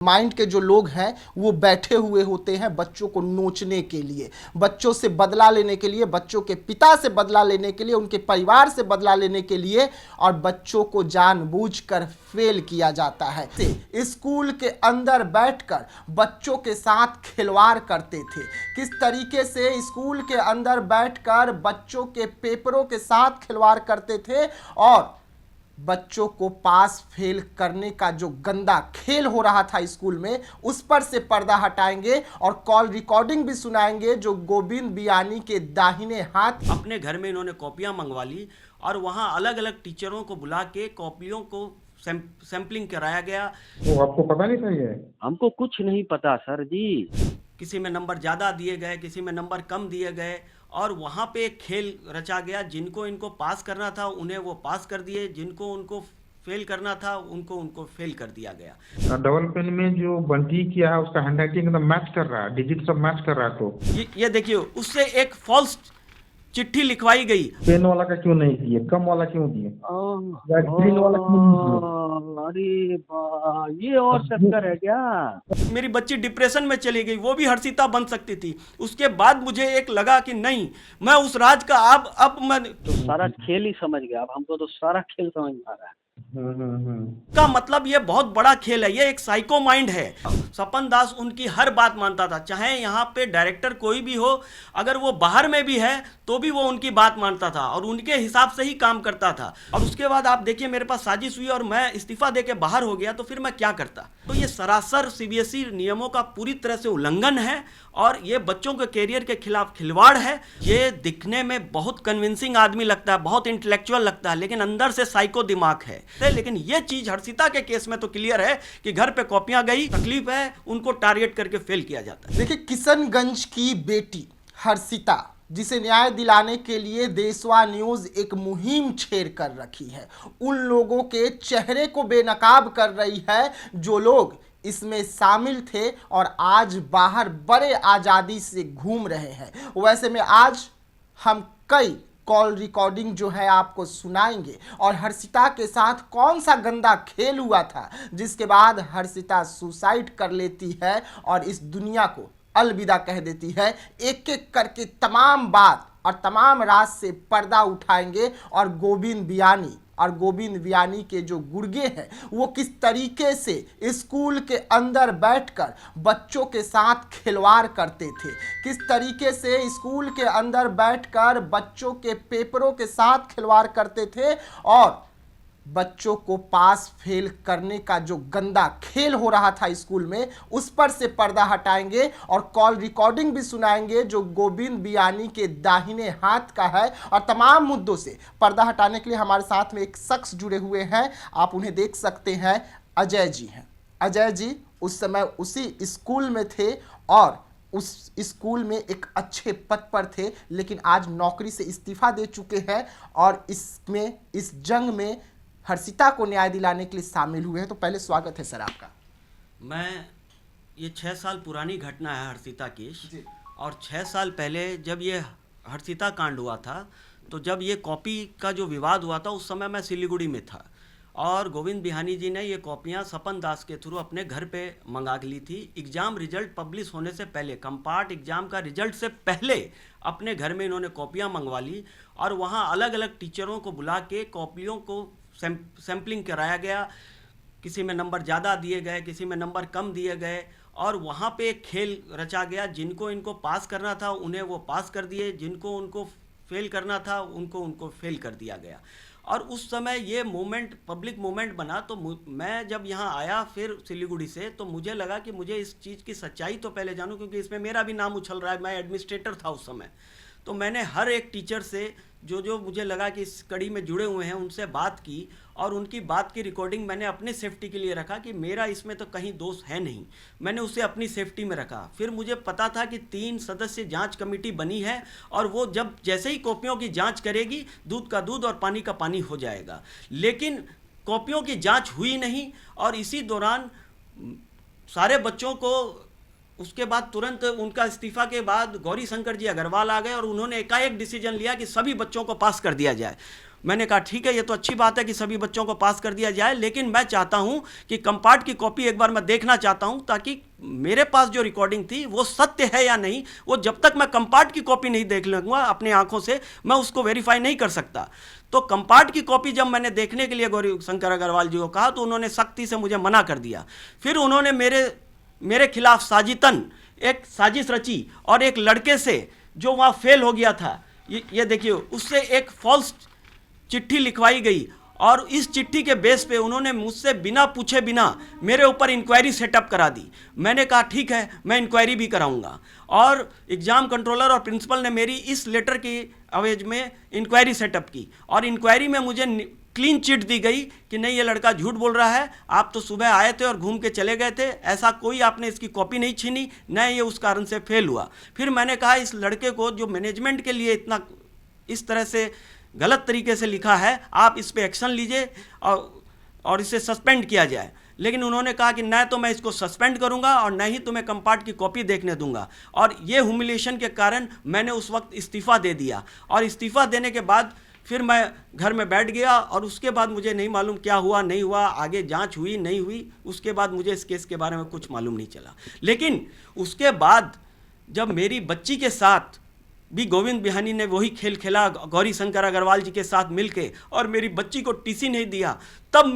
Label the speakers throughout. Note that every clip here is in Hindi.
Speaker 1: माइंड के जो लोग हैं वो बैठे हुए होते हैं बच्चों को नोचने के लिए, बच्चों से बदला लेने के लिए, बच्चों के पिता से बदला लेने के लिए, उनके परिवार से बदला लेने के लिए, और बच्चों को जानबूझकर फेल किया जाता है। स्कूल के अंदर बैठकर बच्चों के साथ खिलवाड़ करते थे। किस तरीके से स्कूल के अंदर बैठकर बच्चों के पेपरों के साथ खिलवाड़ करते थे और बच्चों को पास फेल करने का जो गंदा खेल हो रहा था स्कूल में, उस पर से पर्दा हटाएंगे और कॉल रिकॉर्डिंग भी सुनाएंगे जो गोविंद बियानी के दाहिने हाथ।
Speaker 2: अपने घर में इन्होंने कॉपियां मंगवा ली और वहां अलग अलग टीचरों को बुला के कॉपियों को सैंपलिंग कराया गया।
Speaker 3: तो आपको पता नहीं था ये?
Speaker 4: हमको कुछ नहीं पता सर जी।
Speaker 2: किसी में नंबर ज़्यादा दिए गए, किसी में नंबर कम दिए गए और वहाँ पे एक खेल रचा गया। जिनको इनको पास करना था उन्हें वो पास कर दिए, जिनको उनको फेल करना था उनको फेल कर दिया गया।
Speaker 3: डबल पेन में जो बंटी किया है उसका हैंडराइटिंग एकदम मैच कर रहा है, डिजिट सब मैच कर रहा है। तो
Speaker 2: ये देखिए, उससे एक फॉल्स चिट्ठी लिखवाई गई।
Speaker 3: पेन वाला का क्यों नहीं दिए, कम वाला क्यों दिए, ग्रीन वाला क्यों नहीं दिए?
Speaker 4: अरे ये और चक्कर है क्या?
Speaker 2: मेरी बच्ची डिप्रेशन में चली गई, वो भी हर्षिता बन सकती थी। उसके बाद मुझे एक लगा कि नहीं, मैं उस राज का अब मैं
Speaker 4: तो सारा खेल ही समझ गया। अब हमको तो सारा खेल समझ में आ रहा है।
Speaker 2: का मतलब ये बहुत बड़ा खेल है, ये एक साइको माइंड है। सपन दास उनकी हर बात मानता था, चाहे यहाँ पे डायरेक्टर कोई भी हो, अगर वो बाहर में भी है तो भी वो उनकी बात मानता था और उनके हिसाब से ही काम करता था। और उसके बाद आप देखिए, मेरे पास साजिश हुई और मैं इस्तीफा देके बाहर हो गया, तो फिर मैं क्या करता? तो ये सरासर सीबीएसई नियमों का पूरी तरह से उल्लंघन है और ये बच्चों के कैरियर के खिलाफ खिलवाड़ है। ये दिखने में बहुत कन्विंसिंग आदमी लगता है, बहुत इंटेलेक्चुअल लगता है, लेकिन अंदर से साइको दिमाग है। लेकिन ये चीज हर्षिता के केस में तो क्लियर है कि घर पे कॉपियां गई, तकलीफ है, उनको टारगेट करके फेल किया जाता है।
Speaker 1: देखिए, किशनगंज की बेटी हर्षिता, जिसे न्याय दिलाने के लिए देशवा न्यूज एक मुहिम छेड़ कर रखी है, उन लोगों के चेहरे को बेनकाब कर रही है जो लोग इसमें शामिल थे और आज बाहर बड़े आज़ादी से घूम रहे हैं। वैसे में आज हम कई कॉल रिकॉर्डिंग जो है आपको सुनाएंगे और हर्षिता के साथ कौन सा गंदा खेल हुआ था जिसके बाद हर्षिता सुसाइड कर लेती है और इस दुनिया को अलविदा कह देती है। एक एक करके तमाम बात और तमाम राज से पर्दा उठाएंगे और गोविंद बियानी के जो गुर्गे हैं वो किस तरीके से स्कूल के अंदर बैठकर बच्चों के साथ खिलवाड़ करते थे, किस तरीके से स्कूल के अंदर बैठकर बच्चों के पेपरों के साथ खिलवाड़ करते थे और बच्चों को पास फेल करने का जो गंदा खेल हो रहा था स्कूल में, उस पर से पर्दा हटाएंगे और कॉल रिकॉर्डिंग भी सुनाएंगे जो गोविंद बियानी के दाहिने हाथ का है। और तमाम मुद्दों से पर्दा हटाने के लिए हमारे साथ में एक शख्स जुड़े हुए हैं, आप उन्हें देख सकते हैं, अजय जी हैं। अजय जी उस समय उसी स्कूल में थे और उस स्कूल में एक अच्छे पद पर थे, लेकिन आज नौकरी से इस्तीफा दे चुके हैं और इस जंग में हर्षिता को न्याय दिलाने के लिए शामिल हुए हैं। तो पहले स्वागत है सर आपका।
Speaker 2: ये 6 साल पुरानी घटना है हर्षिता की, और 6 साल पहले जब ये हर्षिता कांड हुआ था, तो जब ये कॉपी का जो विवाद हुआ था उस समय मैं सिलीगुड़ी में था और गोविंद बियानी जी ने ये कॉपियाँ सपन दास के थ्रू अपने घर पे मंगा ली थी। एग्ज़ाम रिजल्ट पब्लिश होने से पहले, कंपार्ट एग्ज़ाम का रिजल्ट से पहले अपने घर में इन्होंने कॉपियाँ मंगवा ली और वहाँ अलग अलग टीचरों को बुला के कॉपियों को सैंपलिंग कराया गया। किसी में नंबर ज़्यादा दिए गए, किसी में नंबर कम दिए गए और वहाँ पे एक खेल रचा गया। जिनको इनको पास करना था उन्हें वो पास कर दिए, जिनको उनको फेल करना था उनको फेल कर दिया गया। और उस समय ये मूवमेंट पब्लिक मूवमेंट बना। तो मैं जब यहाँ आया फिर सिलीगुड़ी से, तो मुझे लगा कि मुझे इस चीज़ की सच्चाई तो पहले जानूँ, क्योंकि इसमें मेरा भी नाम उछल रहा है। मैं एडमिनिस्ट्रेटर था उस समय, तो मैंने हर एक टीचर से जो मुझे लगा कि इस कड़ी में जुड़े हुए हैं उनसे बात की और उनकी बात की रिकॉर्डिंग मैंने अपनी सेफ्टी के लिए रखा कि मेरा इसमें तो कहीं दोष है नहीं, मैंने उसे अपनी सेफ्टी में रखा। फिर मुझे पता था कि 3 सदस्य जांच कमेटी बनी है और वो जब जैसे ही कॉपियों की जांच करेगी, दूध का दूध और पानी का पानी हो जाएगा। लेकिन कॉपियों की जाँच हुई नहीं और इसी दौरान सारे बच्चों को, उसके बाद तुरंत उनका इस्तीफा के बाद गौरी शंकर जी अग्रवाल आ गए और उन्होंने एकाएक डिसीजन लिया कि सभी बच्चों को पास कर दिया जाए। मैंने कहा ठीक है, ये तो अच्छी बात है कि सभी बच्चों को पास कर दिया जाए, लेकिन मैं चाहता हूं कि कंपार्ट की कॉपी एक बार मैं देखना चाहता हूं, ताकि मेरे पास जो रिकॉर्डिंग थी वो सत्य है या नहीं, वो जब तक मैं कंपार्ट की कॉपी नहीं देख लूँगा अपनी आंखों से, मैं उसको वेरीफाई नहीं कर सकता। तो कंपार्ट की कॉपी जब मैंने देखने के लिए गौरी शंकर अग्रवाल जी को कहा तो उन्होंने सख्ती से मुझे मना कर दिया। फिर उन्होंने मेरे खिलाफ साजितन एक साजिश रची और एक लड़के से जो वहाँ फेल हो गया था, ये देखिए, उससे एक फॉल्स चिट्ठी लिखवाई गई और इस चिट्ठी के बेस पे उन्होंने मुझसे बिना पूछे बिना मेरे ऊपर इंक्वायरी सेटअप करा दी। मैंने कहा ठीक है, मैं इंक्वायरी भी कराऊंगा, और एग्ज़ाम कंट्रोलर और प्रिंसिपल ने मेरी इस लेटर की अवेज में इंक्वायरी सेटअप की, और इंक्वायरी में मुझे क्लीन चिट दी गई कि नहीं, ये लड़का झूठ बोल रहा है, आप तो सुबह आए थे और घूम के चले गए थे, ऐसा कोई आपने इसकी कॉपी नहीं छीनी, न ये उस कारण से फेल हुआ। फिर मैंने कहा इस लड़के को जो मैनेजमेंट के लिए इतना इस तरह से गलत तरीके से लिखा है, आप इस पे एक्शन लीजिए और इसे सस्पेंड किया जाए। लेकिन उन्होंने कहा कि न तो मैं इसको सस्पेंड करूंगा और न ही तुम्हें कंपार्ट की कॉपी देखने दूंगा, और ये ह्यूमिलिएशन के कारण मैंने उस वक्त इस्तीफ़ा दे दिया। और इस्तीफ़ा देने के बाद फिर मैं घर में बैठ गया, और उसके बाद मुझे नहीं मालूम क्या हुआ नहीं हुआ, आगे जांच हुई नहीं हुई, उसके बाद मुझे इस केस के बारे में कुछ मालूम नहीं चला। लेकिन उसके बाद जब मेरी बच्ची के साथ भी गोविंद बिहानी ने वही खेल खेला गौरी शंकर अग्रवाल जी के साथ मिलके, और मेरी बच्ची को टीसी नहीं दिया, तब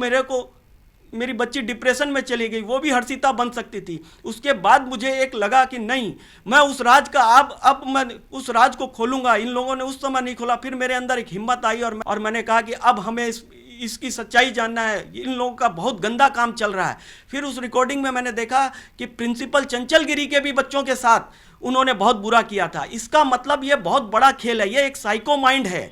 Speaker 2: मेरी बच्ची डिप्रेशन में चली गई। वो भी हर्षिता बन सकती थी। उसके बाद मुझे एक लगा कि नहीं, मैं उस राज का अब मैं उस राज को खोलूंगा। इन लोगों ने उस समय नहीं खोला। फिर मेरे अंदर एक हिम्मत आई और मैंने कहा कि अब हमें इसकी सच्चाई जानना है, इन लोगों का बहुत गंदा काम चल रहा है। फिर उस रिकॉर्डिंग में मैंने देखा कि प्रिंसिपल चंचलगिरी के भी बच्चों के साथ उन्होंने बहुत बुरा किया था। इसका मतलब ये बहुत बड़ा खेल है, ये एक साइको माइंड है।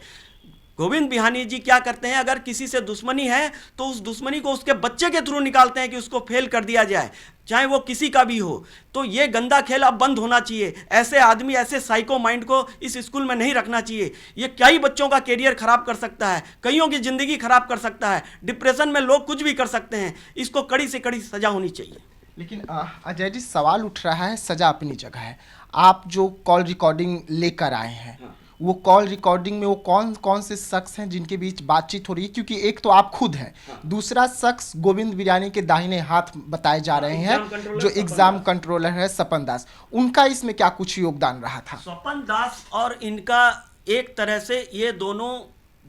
Speaker 2: गोविंद बिहानी जी क्या करते हैं, अगर किसी से दुश्मनी है तो उस दुश्मनी को उसके बच्चे के थ्रू निकालते हैं कि उसको फेल कर दिया जाए, चाहे वो किसी का भी हो। तो ये गंदा खेल अब बंद होना चाहिए। ऐसे आदमी, ऐसे साइको माइंड को इस स्कूल में नहीं रखना चाहिए। ये कई बच्चों का कैरियर खराब कर सकता है, कईयों की ज़िंदगी खराब कर सकता है। डिप्रेशन में लोग कुछ भी कर सकते हैं। इसको कड़ी से कड़ी सज़ा होनी चाहिए।
Speaker 1: लेकिन अजय जी, सवाल उठ रहा है, सज़ा अपनी जगह है। आप जो कॉल रिकॉर्डिंग लेकर आए हैं, वो कॉल रिकॉर्डिंग में वो कौन कौन से शख्स हैं जिनके बीच बातचीत हो रही है? क्योंकि एक तो आप खुद हैं, दूसरा शख्स गोविंद बिरानी के दाहिने हाथ बताए जा रहे हैं जो एग्जाम कंट्रोलर है, सपन दास। उनका इसमें क्या कुछ योगदान रहा था?
Speaker 2: सपन दास और इनका एक तरह से ये दोनों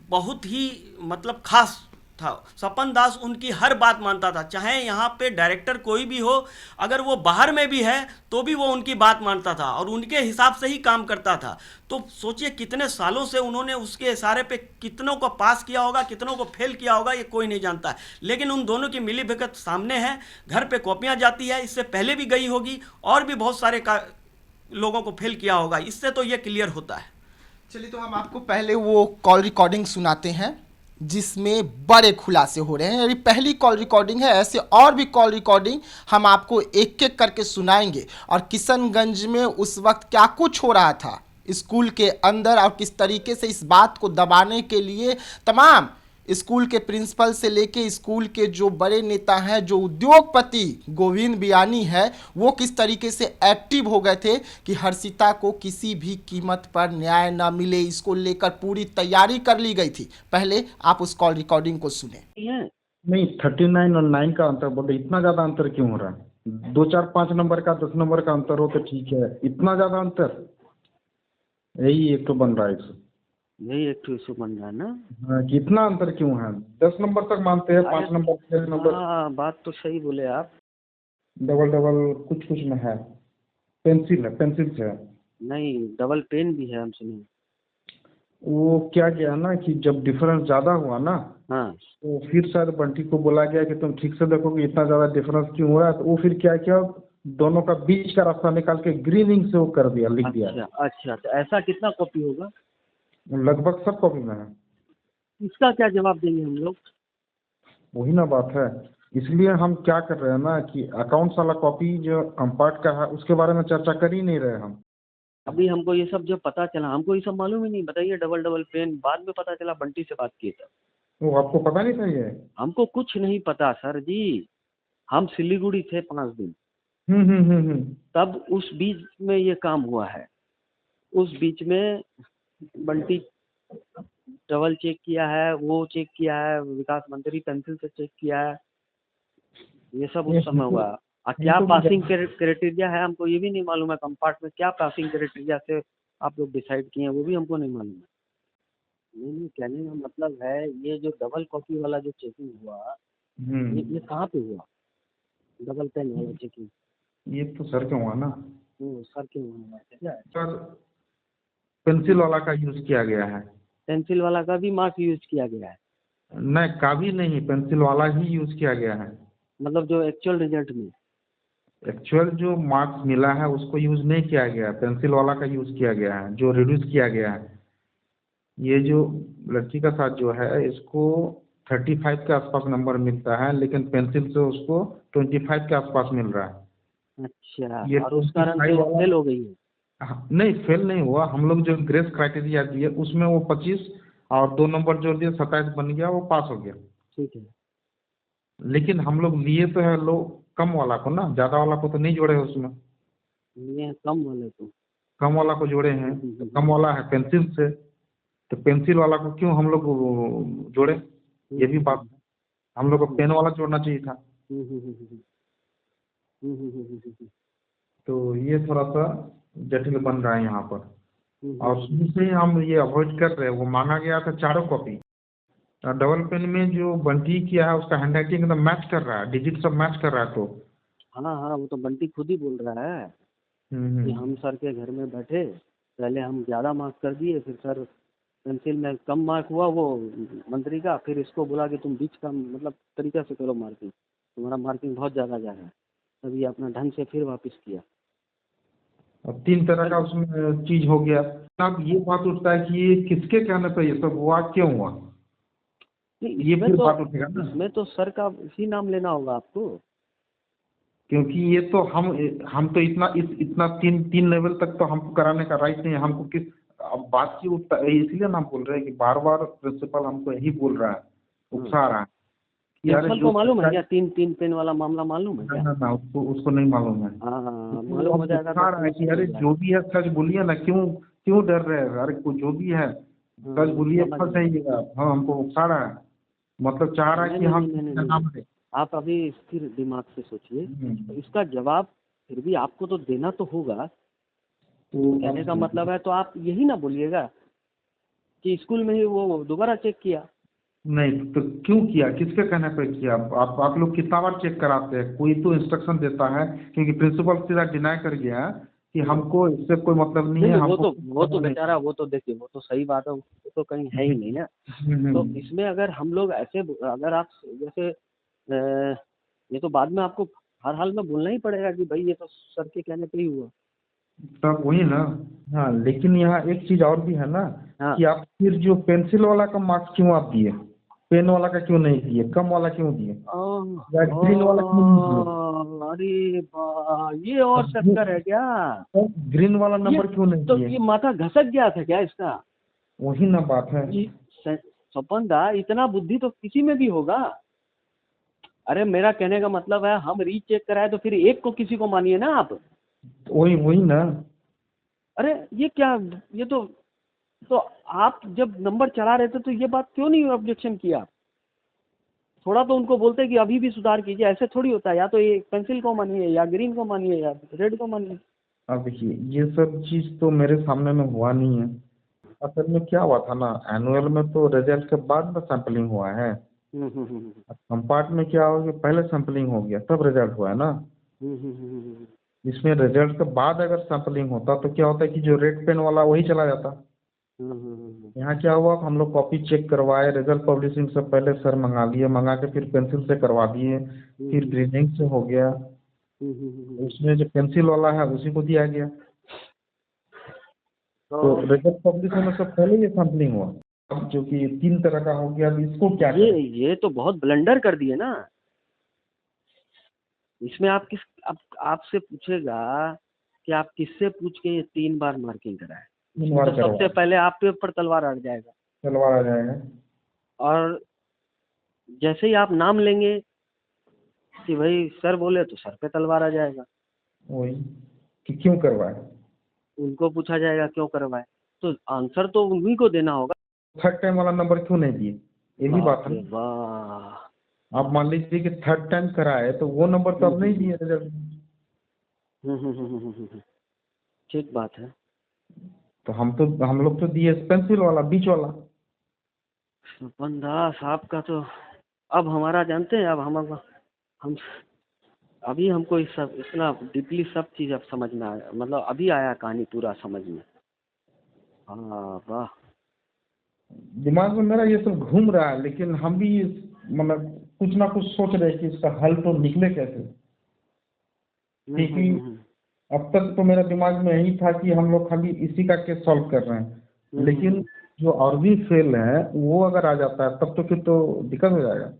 Speaker 2: बहुत ही मतलब खास था। सपन दास उनकी हर बात मानता था, चाहे यहाँ पे डायरेक्टर कोई भी हो, अगर वो बाहर में भी है तो भी वो उनकी बात मानता था और उनके हिसाब से ही काम करता था। तो सोचिए कितने सालों से उन्होंने उसके इशारे पे कितनों को पास किया होगा, कितनों को फेल किया होगा, ये कोई नहीं जानता है। लेकिन उन दोनों की मिली भगत सामने है। घर पे कॉपियाँ जाती है, इससे पहले भी गई होगी, और भी बहुत सारे लोगों को फेल किया होगा। इससे तो ये क्लियर होता है।
Speaker 1: चलिए, तो हम आपको पहले वो कॉल रिकॉर्डिंग सुनाते हैं जिसमें बड़े खुलासे हो रहे हैं। यानी पहली कॉल रिकॉर्डिंग है, ऐसे और भी कॉल रिकॉर्डिंग हम आपको एक एक करके सुनाएंगे, और किशनगंज में उस वक्त क्या कुछ हो रहा था स्कूल के अंदर, और किस तरीके से इस बात को दबाने के लिए तमाम स्कूल के प्रिंसिपल से लेके स्कूल के जो बड़े नेता हैं, जो उद्योगपति गोविंद बियानी है, वो किस तरीके से एक्टिव हो गए थे कि हर्षिता को किसी भी कीमत पर न्याय ना मिले, इसको लेकर पूरी तैयारी कर ली गई थी। पहले आप उस कॉल रिकॉर्डिंग को सुने।
Speaker 3: नहीं, 39 और 9 का अंतर बोलते, इतना ज्यादा अंतर क्यों हो रहा है? 2 4 5 नंबर का 10 नंबर का अंतर हो तो ठीक है, इतना ज्यादा अंतर? यही एक तो बन रहा है इशू।
Speaker 4: यही एक इशू बन रहा है ना।
Speaker 3: हाँ, कितना अंतर क्यों है? 10 नंबर तक मानते हैं, 5 नंबर 6 नंबर।
Speaker 4: हाँ, बात तो सही बोले आप।
Speaker 3: डबल कुछ में है। पेंसिल है, पेंसिल से है।
Speaker 4: नहीं, डबल पेन भी है, हम सुने।
Speaker 3: वो क्या किया ना कि जब डिफरेंस ज्यादा हुआ ना,
Speaker 4: हाँ,
Speaker 3: तो फिर शायद बंटी को बोला गया कि तुम ठीक से देखो कि इतना ज्यादा डिफरेंस क्यों हो रहा है। तो वो फिर क्या किया, दोनों का बीच का रास्ता निकाल के ग्रीनिंग से वो कर दिया, लिख दिया।
Speaker 4: अच्छा, तो ऐसा कितना कॉपी होगा?
Speaker 3: लगभग सब कॉपी में है।
Speaker 4: इसका क्या जवाब देंगे हम लोग?
Speaker 3: वही ना बात है, इसलिए हम क्या कर रहे हैं ना कि अकाउंट्स वाला कॉपी जो कंपार्ट का है उसके बारे में चर्चा कर ही नहीं रहे हम।
Speaker 4: अभी हमको ये सब जो पता चला, हमको ये सब मालूम ही नहीं। बताइए, डबल पेन बाद में पता चला, बंटी से बात किए तब।
Speaker 3: वो आपको पता नहीं था ये?
Speaker 4: हमको कुछ नहीं पता सर जी। हम सिलीगुड़ी थे 5 दिन। तब उस बीच में ये काम हुआ है। उस बीच में बंटी डबल चेक किया है, वो चेक किया है, विकास मंत्री पेंसिल से चेक किया है, ये सब उस समय हुआ। और क्या पासिंग क्राइटेरिया है हमको ये भी नहीं मालूम है, कंपार्टमेंट क्या पासिंग क्राइटेरिया से आप लोग डिसाइड किए हैं वो भी हमको नहीं मालूम है। नहीं, कहने का मतलब है ये जो डबल कॉपी वाला जो चेकिंग हुआ, ये कहाँ पे हुआ? डबल पेन वाला चेकिंग
Speaker 3: ये तो सर क्यों हुआ ना,
Speaker 4: सर क्यों हुआ? क्या
Speaker 3: सर पेंसिल वाला का यूज किया गया है।
Speaker 4: पेंसिल वाला का भी मार्क्स यूज किया गया है?
Speaker 3: नहीं, का भी नहीं, पेंसिल वाला ही यूज किया गया है।
Speaker 4: मतलब जो एक्चुअल रिजल्ट में
Speaker 3: एक्चुअल जो मार्क्स मिला है उसको यूज नहीं किया गया, पेंसिल वाला का यूज किया गया है, जो रिड्यूस किया गया है। ये जो लड़की का साथ जो है इसको 35 के आसपास नंबर मिलता है, लेकिन पेंसिल से उसको 25 के आसपास मिल रहा है।
Speaker 4: अच्छा,
Speaker 3: ये
Speaker 4: और उस कारण से वो फेल हो गई है?
Speaker 3: नहीं, फेल नहीं हुआ। हम लोग जो ग्रेस क्राइटेरिया दिए उसमें वो 25 और 2 नंबर जोड़ दिए, 27 बन गया, वो पास हो गया।
Speaker 4: ठीक है।
Speaker 3: लेकिन हम लोग लिए तो है लो कम वाला को ना, ज्यादा वाला को तो नहीं जोड़े उसमें।
Speaker 4: ये कम वाले को?
Speaker 3: कम वाला को जोड़े हैं, तो कम वाला है पेंसिल से, तो पेंसिल वाला को क्यों हम लोग जोड़े, ये भी बात है। हम लोग को पेन वाला जोड़ना चाहिए था। तो ये थोड़ा सा जटिल बन रहा है यहाँ पर। और शुरू से ही हम ये अवॉइड कर रहे हैं। वो मांगा गया था चारों कॉपी, डबल पेन में जो बंटी किया है उसका हैंड राइटिंग एकदम मैच कर रहा है, डिजिट सब मैच कर रहा है। तो
Speaker 4: हाँ, वो तो बंटी खुद ही बोल रहा है कि हम सर के घर में बैठे, पहले हम ज़्यादा मार्क्स कर दिए, फिर सर पेंसिल में कम मार्क हुआ वो मंत्री का, फिर इसको बोला कि तुम बीच का मतलब तरीका से करो मार्किंग, तुम्हारा मार्किंग बहुत ज़्यादा जा रहा है, तभी अपना ढंग से फिर वापस किया।
Speaker 3: और 3 तरह का उसमें चीज हो गया। अब ये बात उठता है कि ये किसके कहने पे ये सब हुआ, क्यों हुआ, ये फिर बात उठेगा ना।
Speaker 4: इसमें तो सर का ही नाम लेना होगा आपको,
Speaker 3: क्योंकि ये तो हम तो इतना तीन लेवल तक तो हमको कराने का राइट नहीं है। हमको किस अब बात की उठता है, इसलिए ना बोल रहे हैं कि बार बार प्रिंसिपल हमको यही बोल रहा है, उकसा रहा है।
Speaker 4: प्रिंसिपल को मालूम है क्या तीन पेन वाला मामला मालूम है क्या?
Speaker 3: ना, उसको नहीं मालूम है।
Speaker 4: हाँ, मालूम हो जाएगा
Speaker 3: उकसा रहा है कि अरे जो भी है सच बोलिए ना, क्यों डर रहे हैं, अरे जो भी है सच बोलिए, फंस जाइएगा। हाँ, हमको उकसा रहा है, मतलब चाह रहा है कि हम नाम दें।
Speaker 4: आप अभी स्थिर दिमाग से सोचिए, तो इसका जवाब फिर भी आपको तो देना तो होगा। तो कहने का मतलब है तो आप यही ना बोलिएगा कि स्कूल में ही वो दोबारा चेक किया।
Speaker 3: नहीं तो क्यों किया, किसके कहने पे किया? आप लोग कितना बार चेक कराते हैं? कोई तो इंस्ट्रक्शन देता है, क्योंकि प्रिंसिपल सीधा डिनाई कर गया कि हमको इससे कोई मतलब नहीं है।
Speaker 4: वो तो बेचारा, वो तो देखिए वो तो सही बात है, वो तो कहीं है ही नहीं है। तो इसमें अगर हम लोग ऐसे, अगर आप जैसे ये तो बाद में आपको हर हाल में बोलना ही पड़ेगा कि भाई ये तो सर के कहने पे ही हुआ।
Speaker 3: तब वही ना। हाँ, लेकिन यहाँ एक चीज और भी है ना।
Speaker 4: हाँ।
Speaker 3: कि आप फिर जो पेंसिल वाला का मार्क्स क्यों आप दिए, पेन वाला का क्यों नहीं दिए, कम वाला क्यों दिए, या ग्रीन वाला क्यों नहीं दिए?
Speaker 4: अरे वाह, ये और चक्कर है क्या?
Speaker 3: ग्रीन वाला नंबर क्यों नहीं
Speaker 4: तो
Speaker 3: दिए?
Speaker 4: ये माथा घसक गया था क्या इसका?
Speaker 3: वही ना बात है।
Speaker 4: स्वपन दा, इतना बुद्धि तो किसी में भी होगा। अरे मेरा कहने का मतलब है हम रीचेक कराए तो फिर एक को किसी को मानिए ना आप।
Speaker 3: वही ना।
Speaker 4: अरे ये क्या, ये तो आप जब नंबर चढ़ा रहे थे तो ये बात क्यों नहीं ऑब्जेक्शन किया? थोड़ा तो उनको बोलते कि अभी भी सुधार कीजिए। ऐसे थोड़ी होता है, या तो ये पेंसिल को मानिए या ग्रीन को मानिए या रेड को मानिए।
Speaker 3: अब देखिए, ये सब चीज तो मेरे सामने में हुआ नहीं है। असल में क्या हुआ था ना, एनुअल में तो रिजल्ट के बाद में सैंपलिंग हुआ है। कंपार्ट में क्या हो गया, पहले सैंपलिंग हो गया तब रिजल्ट हुआ है ना। इसमें रिजल्ट के बाद अगर सैंपलिंग होता तो क्या होता है कि जो रेड पेन वाला वही चला जाता। यहाँ क्या हुआ, हम लोग कॉपी चेक करवाए, रिजल्ट पब्लिशिंग से पहले सर मंगा के फिर पेंसिल से करवा दिए, फिर ग्रीनिंग से हो गया, उसमें जो पेंसिल वाला है उसी को दिया गया। तो रिजल्ट पब्लिश होने से पहले ये सैंपलिंग हुआ, अब जो कि 3 तरह का हो गया। अब इसको क्या
Speaker 4: ये तो बहुत ब्लंडर कर दिए ना। इसमें आप आपसे पूछेगा कि आप किससे पूछ के ये 3 बार मार्किंग कराए, तो सबसे पहले आप पे ऊपर तलवार आ जाएगा। और जैसे ही आप नाम लेंगे कि भाई सर बोले, तो सर पे तलवार आ जाएगा।
Speaker 3: वही कि क्यों करवाए,
Speaker 4: उनको पूछा जाएगा क्यों करवाए, तो आंसर तो उन्हीं को देना होगा।
Speaker 3: थर्ड टाइम वाला नंबर क्यों नहीं दिए, ये भी बात है
Speaker 4: रे
Speaker 3: ना।
Speaker 4: वाह।
Speaker 3: आप मान लीजिए कि थर्ड टाइम कराए तो वो नंबर तो आप नहीं दिए रिजल्ट।
Speaker 4: ठीक बात है।
Speaker 3: तो हम लोग तो दिए पेंसिल वाला बीच वाला।
Speaker 4: स्वपन दास आपका तो, अब हमारा जानते हैं, अब हम अभी हमको इस सब इतना डीपली सब चीज़ अब समझ में आया, मतलब अभी आया कहानी पूरा समझ में। हाँ वाह।
Speaker 3: दिमाग में मेरा ये सब घूम रहा है, लेकिन हम भी मतलब कुछ ना कुछ सोच रहे हैं कि इसका हल तो निकले कैसे। क्योंकि अब तक तो मेरा दिमाग में यही था कि हम लोग खाली इसी का केस सॉल्व कर रहे हैं, लेकिन जो और भी फेल है वो अगर आ जाता है तब तो फिर तो दिक्कत हो जाएगा।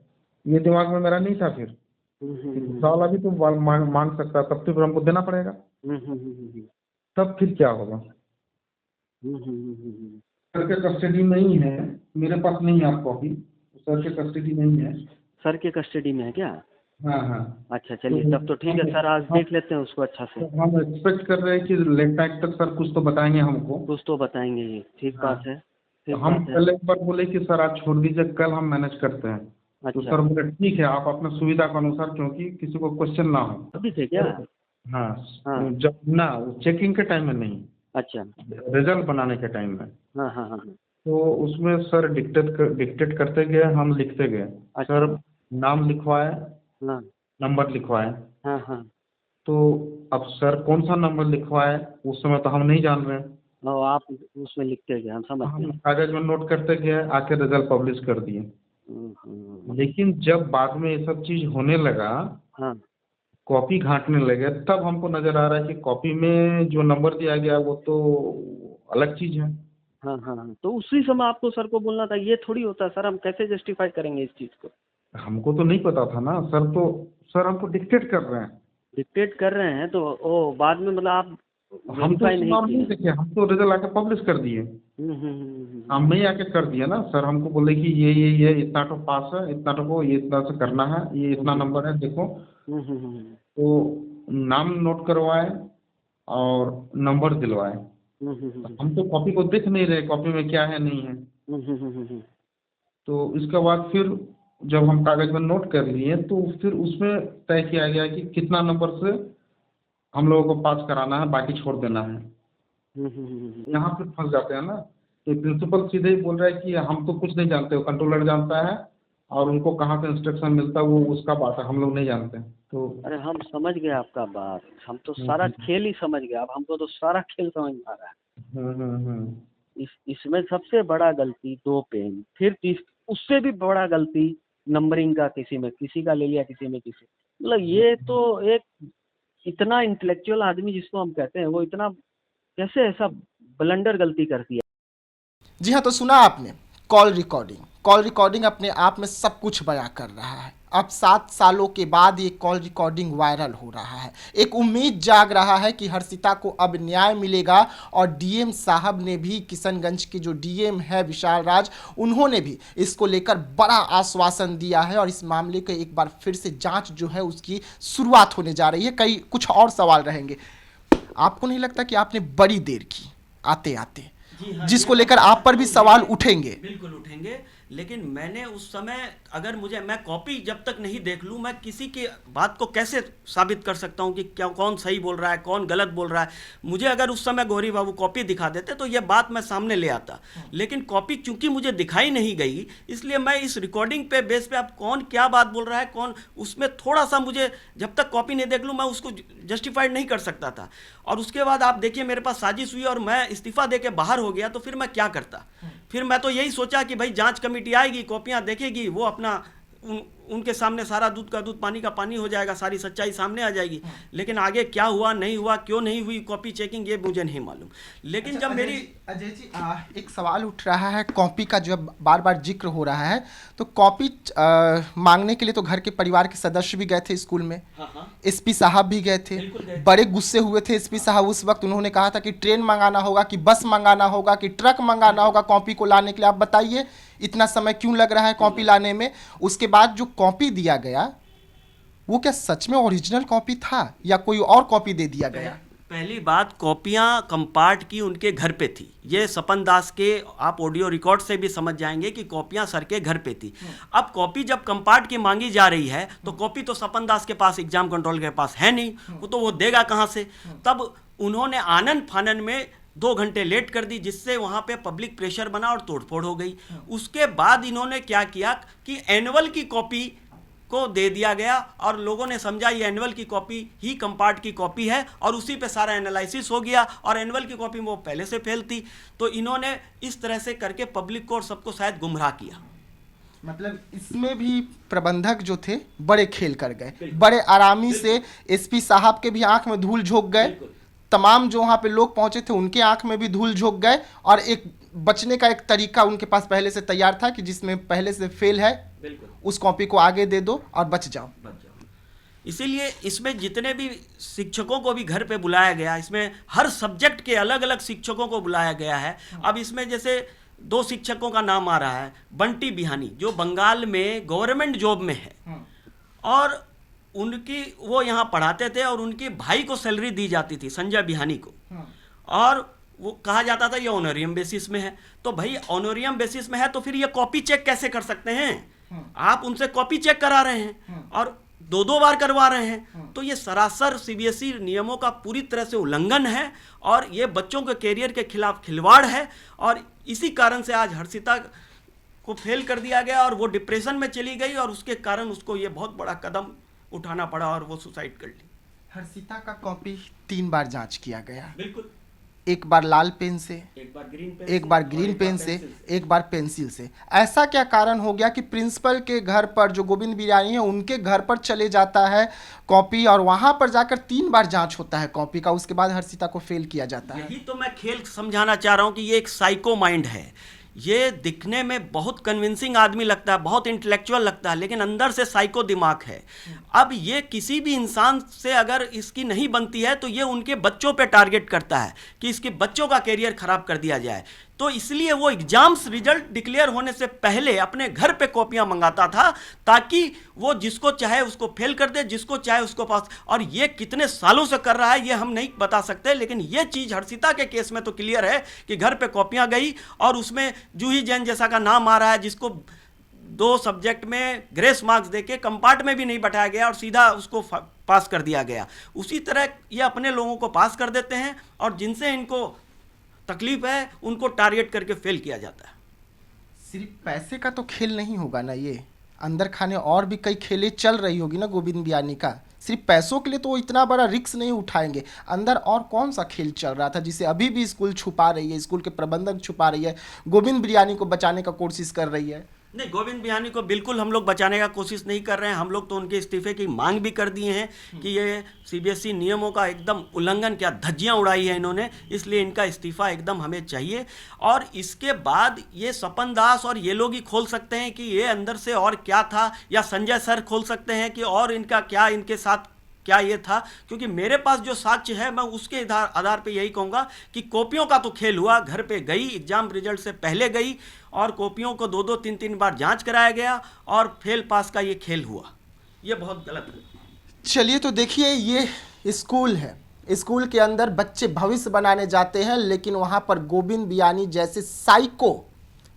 Speaker 3: ये दिमाग में मेरा नहीं था फिर कि दूसरा वाला भी तो मांग सकता है, तब तो फिर हमको देना पड़ेगा। तब फिर क्या होगा। सर के कस्टडी में ही है, मेरे पास नहीं है आप कॉपी, सर के कस्टडी में ही है।
Speaker 4: सर के कस्टडी में है क्या?
Speaker 3: हाँ हाँ।
Speaker 4: अच्छा चलिए तब तो ठीक है सर, आज देख लेते हैं उसको अच्छा से।
Speaker 3: तो हम एक्सपेक्ट कर रहे हैं कि लेट नाइट तक सर कुछ तो बताएंगे हमको।
Speaker 4: कुछ तो बताएंगे ये, ठीक
Speaker 3: हाँ।
Speaker 4: बात है।
Speaker 3: तो
Speaker 4: ठीक
Speaker 3: हम
Speaker 4: बात है।
Speaker 3: पहले एक बार बोले कि सर आज छोड़ दीजिए, कल हम मैनेज करते हैं। तो
Speaker 4: अच्छा
Speaker 3: सर बोले ठीक है, आप अपने सुविधा के अनुसार, क्योंकि किसी को क्वेश्चन ना हो।
Speaker 4: अभी थे क्या?
Speaker 3: हाँ।
Speaker 4: हाँ।
Speaker 3: जब ना चेकिंग के टाइम में नहीं,
Speaker 4: अच्छा।
Speaker 3: रिजल्ट बनाने के टाइम में।
Speaker 4: हाँ हाँ हाँ।
Speaker 3: तो उसमें सर डिक्टेट करते गए, हम लिखते गए।
Speaker 4: अच्छा।
Speaker 3: सर नाम लिखवाए,
Speaker 4: हाँ
Speaker 3: नंबर लिखवाए।
Speaker 4: हाँ हाँ।
Speaker 3: तो अब सर कौन सा नंबर लिखवाए उस समय तो हम नहीं जान रहे हैं।
Speaker 4: और आप उसमें लिखते गए, हम समझ
Speaker 3: हम
Speaker 4: गए।
Speaker 3: कागज में नोट करते गए, आके रिजल्ट पब्लिश कर दिए। लेकिन जब बाद में ये सब चीज होने लगा,
Speaker 4: हाँ
Speaker 3: कॉपी घांटने लगे, तब हमको नजर आ रहा है कि कॉपी में जो नंबर दिया गया वो तो अलग चीज है।
Speaker 4: हाँ हाँ हाँ। तो उसी समय आपको सर को बोलना था, ये थोड़ी होता है सर, हम कैसे जस्टिफाई करेंगे इस चीज़ को।
Speaker 3: हमको तो नहीं पता था ना सर, तो सर हमको डिक्टेट कर रहे हैं।
Speaker 4: डिक्टेट कर रहे हैं तो ओ बाद में मतलब आप
Speaker 3: हम तो
Speaker 4: वेरीफाई नहीं
Speaker 3: नहीं
Speaker 4: किए।
Speaker 3: देखे, हम तो रिजल्ट आके पब्लिश कर दिए। हम नहीं आके कर दिया ना, सर हमको बोले कि ये इतना तो पास है, इतना तो को ये इतना से करना है, ये इतना नंबर है देखो। तो नाम नोट करवाए और नंबर दिलवाए। हम तो कॉपी को देख नहीं रहे, कॉपी में क्या है नहीं है। तो इसके बाद फिर जब हम कागज में नोट कर लिए तो फिर उसमें तय किया गया कि कितना नंबर से हम लोगों को पास कराना है, बाकी छोड़ देना है। यहाँ पे फंस जाते हैं ना कि प्रिंसिपल सीधे ही बोल रहा है कि हम तो कुछ नहीं जानते, वो कंट्रोलर जानता है और उनको कहाँ से इंस्ट्रक्शन मिलता है वो उसका बात है, हम लोग नहीं जानते। तो
Speaker 4: अरे हम समझ गए आपका बात, हम तो सारा खेल ही समझ गए, अब हमको तो सारा खेल समझ में आ रहा है। इसमें सबसे बड़ा गलती 2 पेन, फिर उससे भी बड़ा गलती नंबरिंग का, किसी का ले लिया, किसी में किसी, मतलब ये तो एक इतना इंटेलेक्चुअल आदमी जिसको हम कहते हैं, वो इतना कैसे ऐसा ब्लंडर गलती कर दिया।
Speaker 1: जी हाँ, तो सुना आपने कॉल रिकॉर्डिंग अपने आप में सब कुछ बयां कर रहा है। अब 7 सालों के बाद ये कॉल रिकॉर्डिंग वायरल हो रहा है। एक उम्मीद जाग रहा है कि हर्षिता को अब न्याय मिलेगा और डीएम साहब ने भी, किशनगंज के जो डीएम है विशाल राज, उन्होंने भी इसको लेकर बड़ा आश्वासन दिया है और इस मामले के एक बार फिर से जांच जो है उसकी शुरुआत होने जा रही है। कुछ और सवाल रहेंगे। आपको नहीं लगता कि आपने बड़ी देर की आते आते, जिसको लेकर आप पर भी सवाल उठेंगे?
Speaker 2: बिल्कुल उठेंगे, लेकिन मैंने उस समय, अगर मैं कॉपी जब तक नहीं देख लूँ, मैं किसी की बात को कैसे साबित कर सकता हूँ कि क्या कौन सही बोल रहा है, कौन गलत बोल रहा है। मुझे अगर उस समय गौरी बाबू कॉपी दिखा देते तो ये बात मैं सामने ले आता, लेकिन कॉपी चूंकि मुझे दिखाई नहीं गई, इसलिए मैं इस रिकॉर्डिंग पे बेस पे अब कौन क्या बात बोल रहा है, कौन उसमें थोड़ा सा, मुझे जब तक कॉपी नहीं देख लूँ मैं उसको जस्टिफाइड नहीं कर सकता था। और उसके बाद आप देखिए मेरे पास साजिश हुई और मैं इस्तीफा दे के बाहर हो गया, तो फिर मैं क्या करता। फिर मैं तो यही सोचा कि भाई जांच कमेटी आएगी, कॉपियां देखेगी, वो अपना उनके सामने सारा दूध का दूध पानी का पानी हो जाएगा, सारी सच्चाई सामने आ जाएगी। लेकिन आगे क्या हुआ, नहीं हुआ, क्यों नहीं हुई कॉपी चेकिंग, ये मुझे नहीं मालूम। लेकिन जब मेरी
Speaker 1: अजय जी एक सवाल उठ रहा है, कॉपी का जब बार बार जिक्र हो रहा है, तो कॉपी मांगने के लिए तो घर के परिवार के सदस्य भी गए थे स्कूल में।
Speaker 2: हाँ।
Speaker 1: एसपी साहब भी गए थे, बड़े गुस्से हुए थे एसपी साहब उस वक्त। उन्होंने कहा था कि ट्रेन मंगाना होगा, कि बस मंगाना होगा, कि ट्रक मंगाना होगा कॉपी को लाने के लिए। आप बताइए इतना समय क्यों लग रहा है कॉपी लाने में? उसके बाद जो कॉपी दिया गया वो क्या सच में ओरिजिनल कॉपी था या कोई और कॉपी दे दिया गया?
Speaker 2: पहली बात, कॉपियां कंपार्ट की उनके घर पे थी। ये सपन दास के आप ऑडियो रिकॉर्ड से भी समझ जाएंगे कि कॉपियां सर के घर पे थी। अब कॉपी जब कंपार्ट की मांगी जा रही है तो कॉपी तो सपन दास के पास, एग्जाम कंट्रोल के पास है नहीं, वो देगा कहाँ से। तब उन्होंने आनन फानन में 2 घंटे लेट कर दी, जिससे वहाँ पे पब्लिक प्रेशर बना और तोड़फोड़ हो गई। उसके बाद इन्होंने क्या किया कि एनुअल की कॉपी को दे दिया गया और लोगों ने समझा ये एनुअल की कॉपी ही कंपार्ट की कॉपी है और उसी पे सारा एनालिसिस हो गया, और एनुअल की कॉपी में वो पहले से फेल थी। तो इन्होंने इस तरह से करके पब्लिक को और सबको शायद गुमराह किया।
Speaker 1: मतलब इसमें भी प्रबंधक जो थे बड़े खेल कर गए, बड़े आरामी से एसपी साहब के भी आंख में धूल झोंक गए, तमाम जो वहाँ पे लोग पहुंचे थे उनके आंख में भी धूल झोंक गए, और एक बचने का एक तरीका उनके पास पहले से तैयार था कि जिसमें पहले से फेल है उस कॉपी को आगे दे दो और बच जाओ।
Speaker 2: इसीलिए इसमें जितने भी शिक्षकों को भी घर पे बुलाया गया, इसमें हर सब्जेक्ट के अलग अलग शिक्षकों को बुलाया गया है। अब इसमें जैसे 2 शिक्षकों का नाम आ रहा है, बंटी बिहानी जो बंगाल में गवर्नमेंट जॉब में है, और उनकी वो यहाँ पढ़ाते थे और उनके भाई को सैलरी दी जाती थी, संजय बिहानी को, और वो कहा जाता था ये ऑनोरियम बेसिस में है। तो भाई ऑनोरियम बेसिस में है तो फिर ये कॉपी चेक कैसे कर सकते हैं? आप उनसे कॉपी चेक करा रहे हैं और 2-2 बार करवा रहे हैं, तो ये सरासर सीबीएसई नियमों का पूरी तरह से उल्लंघन है और ये बच्चों के कैरियर के खिलाफ खिलवाड़ है। और इसी कारण से आज हर्षिता को फेल कर दिया गया और वो डिप्रेशन में चली गई, और उसके कारण उसको ये बहुत बड़ा कदम उठाना पड़ा और वो सुसाइड कर ली।
Speaker 1: हर्षिता का कॉपी 3 बार जांच किया गया,
Speaker 2: बिल्कुल,
Speaker 1: एक बार लाल पेन से,
Speaker 2: एक बार ग्रीन
Speaker 1: पेन से, एक बार पेंसिल से। ऐसा क्या कारण हो गया कि प्रिंसिपल के घर पर जो गोविंद बिरानी है उनके घर पर चले जाता है कॉपी, और वहां पर जाकर 3 बार जांच होता है कॉपी का, उसके बाद हर्षिता को फेल किया जाता है?
Speaker 2: यही तो मैं खेल समझाना चाह रहा हूं कि ये एक साइको माइंड है। ये दिखने में बहुत कन्विंसिंग आदमी लगता है, बहुत इंटेलेक्चुअल लगता है, लेकिन अंदर से साइको दिमाग है। अब ये किसी भी इंसान से अगर इसकी नहीं बनती है तो ये उनके बच्चों पे टारगेट करता है कि इसके बच्चों का कैरियर खराब कर दिया जाए। तो इसलिए वो एग्जाम्स रिजल्ट डिक्लेयर होने से पहले अपने घर पे कॉपियां मंगाता था ताकि वो जिसको चाहे उसको फेल कर दे, जिसको चाहे उसको पास। और ये कितने सालों से कर रहा है ये हम नहीं बता सकते, लेकिन ये चीज़ हर्षिता के केस में तो क्लियर है कि घर पे कॉपियां गई और उसमें जूही जैन जैसा का नाम आ रहा है, जिसको 2 सब्जेक्ट में ग्रेस मार्क्स देके कंपार्ट में भी नहीं बैठाया गया और सीधा उसको पास कर दिया गया। उसी तरह ये अपने लोगों को पास कर देते हैं और जिनसे इनको तकलीफ है उनको टारगेट करके फेल किया जाता है।
Speaker 1: सिर्फ पैसे का तो खेल नहीं होगा ना, ये अंदर खाने और भी कई खेलें चल रही होगी ना गोविंद बियानी का। सिर्फ पैसों के लिए तो वो इतना बड़ा रिस्क नहीं उठाएंगे, अंदर और कौन सा खेल चल रहा था जिसे अभी भी स्कूल छुपा रही है, स्कूल के प्रबंधक छुपा रही है, गोविंद बियानी को बचाने का कोशिश कर रही है?
Speaker 2: नहीं, गोविंद बिहानी को बिल्कुल हम लोग बचाने का कोशिश नहीं कर रहे हैं। हम लोग तो उनके इस्तीफे की मांग भी कर दिए हैं कि ये सीबीएसई नियमों का एकदम उल्लंघन किया, धज्जियां उड़ाई है इन्होंने, इसलिए इनका इस्तीफा एकदम हमें चाहिए। और इसके बाद ये सपन दास और ये लोग ही खोल सकते हैं कि ये अंदर से और क्या था, या संजय सर खोल सकते हैं कि और इनका क्या, इनके साथ क्या ये था। क्योंकि मेरे पास जो साक्ष्य है मैं उसके आधार पे यही कहूँगा कि कॉपियों का तो खेल हुआ, घर पे गई, एग्जाम रिजल्ट से पहले गई और कॉपियों को 2-2, 3-3 बार जांच कराया गया और फेल पास का ये खेल हुआ, ये बहुत गलत है।
Speaker 1: चलिए तो देखिए, ये स्कूल है, स्कूल के अंदर बच्चे भविष्य बनाने जाते हैं, लेकिन वहाँ पर गोविंद बियानी जैसे साइको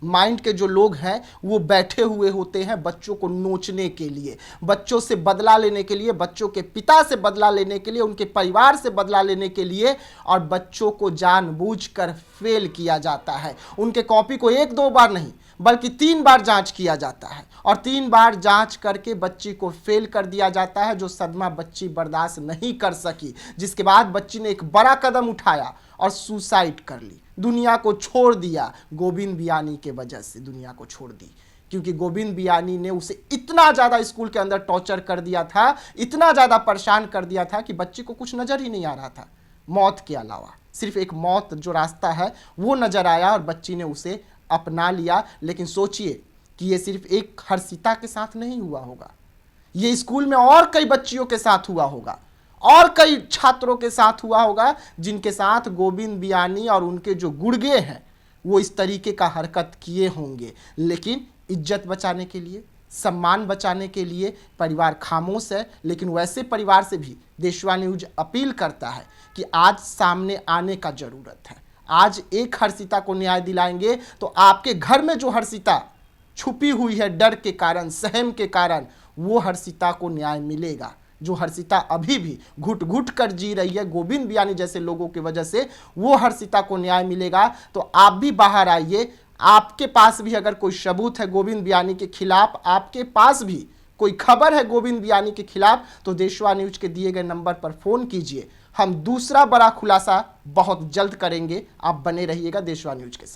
Speaker 1: माइंड के जो लोग हैं वो बैठे हुए होते हैं बच्चों को नोचने के लिए, बच्चों से बदला लेने के लिए, बच्चों के पिता से बदला लेने के लिए, उनके परिवार से बदला लेने के लिए, और बच्चों को जानबूझकर फेल किया जाता है। उनके कॉपी को 1-2 बार नहीं बल्कि 3 बार जांच किया जाता है और 3 बार जांच करके बच्ची को फेल कर दिया जाता है, जो सदमा बच्ची बर्दाश्त नहीं कर सकी, जिसके बाद बच्ची ने एक बड़ा कदम उठाया और सुसाइड कर ली, दुनिया को छोड़ दिया। गोविंद बियानी के वजह से दुनिया को छोड़ दी, क्योंकि गोविंद बियानी ने उसे इतना ज़्यादा स्कूल के अंदर टॉर्चर कर दिया था, इतना ज़्यादा परेशान कर दिया था कि बच्ची को कुछ नज़र ही नहीं आ रहा था मौत के अलावा। सिर्फ एक मौत जो रास्ता है वो नज़र आया और बच्ची ने उसे अपना लिया। लेकिन सोचिए कि ये सिर्फ एक हर्षिता के साथ नहीं हुआ होगा, ये स्कूल में और कई बच्चियों के साथ हुआ होगा और कई छात्रों के साथ हुआ होगा, जिनके साथ गोविंद बियानी और उनके जो गुर्गे हैं वो इस तरीके का हरकत किए होंगे। लेकिन इज्जत बचाने के लिए, सम्मान बचाने के लिए परिवार खामोश है, लेकिन वैसे परिवार से भी देशवा न्यूज अपील करता है कि आज सामने आने का जरूरत है। आज एक हर्षिता को न्याय दिलाएंगे तो आपके घर में जो हर्षिता छुपी हुई है डर के कारण, सहम के कारण, वो हर्षिता को न्याय मिलेगा। जो हर्षिता अभी भी घुट घुट कर जी रही है गोविंद बियानी जैसे लोगों की वजह से, वो हर्षिता को न्याय मिलेगा। तो आप भी बाहर आइए। आपके पास भी अगर कोई सबूत है गोविंद बियानी के खिलाफ, आपके पास भी कोई खबर है गोविंद बियानी के खिलाफ, तो देशवा न्यूज के दिए गए नंबर पर फोन कीजिए। हम दूसरा बड़ा खुलासा बहुत जल्द करेंगे। आप बने रहिएगा देशवा न्यूज के साथ।